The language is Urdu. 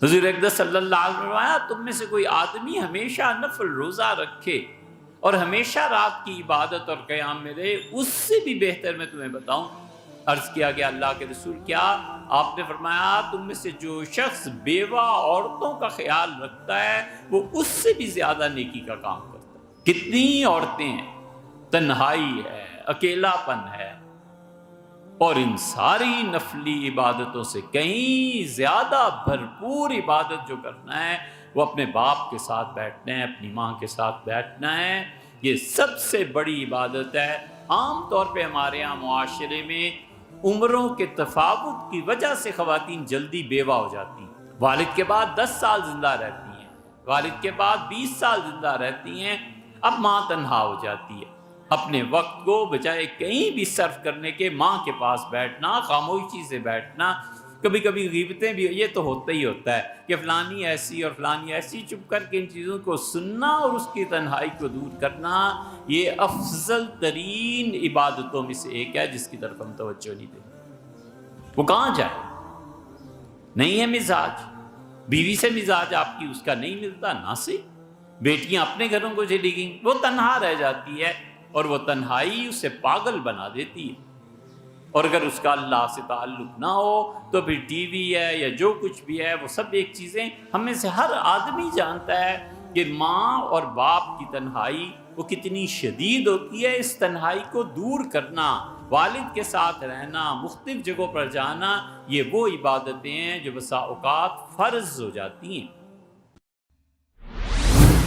حضور اقدس صلی اللہ علیہ وسلم فرمایا تم میں سے کوئی آدمی ہمیشہ نفل روزہ رکھے اور ہمیشہ رات کی عبادت اور قیام میں رہے، اس سے بھی بہتر میں تمہیں بتاؤں؟ عرض کیا گیا اللہ کے رسول کیا؟ آپ نے فرمایا تم میں سے جو شخص بیوہ عورتوں کا خیال رکھتا ہے وہ اس سے بھی زیادہ نیکی کا کام کرتا ہے۔ کتنی عورتیں ہیں، تنہائی ہے، اکیلا پن ہے، اور ان ساری نفلی عبادتوں سے کہیں زیادہ بھرپور عبادت جو کرنا ہے وہ اپنے باپ کے ساتھ بیٹھنا ہے، اپنی ماں کے ساتھ بیٹھنا ہے۔ یہ سب سے بڑی عبادت ہے۔ عام طور پہ ہمارے یہاں معاشرے میں عمروں کے تفاوت کی وجہ سے خواتین جلدی بیوہ ہو جاتی ہیں، والد کے بعد 10 سال زندہ رہتی ہیں، والد کے بعد 20 سال زندہ رہتی ہیں، اب ماں تنہا ہو جاتی ہے۔ اپنے وقت کو بجائے کہیں بھی صرف کرنے کے ماں کے پاس بیٹھنا، خاموشی سے بیٹھنا، کبھی کبھی غیبتیں بھی، یہ تو ہوتا ہی ہوتا ہے کہ فلانی ایسی اور فلانی ایسی، چپ کر کے ان چیزوں کو سننا اور اس کی تنہائی کو دور کرنا، یہ افضل ترین عبادتوں میں سے ایک ہے جس کی طرف ہم توجہ نہیں دیتے۔ وہ کہاں جائے؟ نہیں ہے مزاج، بیوی سے مزاج آپ کی اس کا نہیں ملتا، نہ سے بیٹیاں اپنے گھروں کو چلی گئیں، وہ تنہا رہ جاتی ہے اور وہ تنہائی اسے پاگل بنا دیتی ہے۔ اور اگر اس کا اللہ سے تعلق نہ ہو تو پھر ٹی وی ہے یا جو کچھ بھی ہے وہ سب ایک چیزیں، ہم میں سے ہر آدمی جانتا ہے کہ ماں اور باپ کی تنہائی وہ کتنی شدید ہوتی ہے۔ اس تنہائی کو دور کرنا، والد کے ساتھ رہنا، مختلف جگہوں پر جانا، یہ وہ عبادتیں ہیں جو بسا اوقات فرض ہو جاتی ہیں۔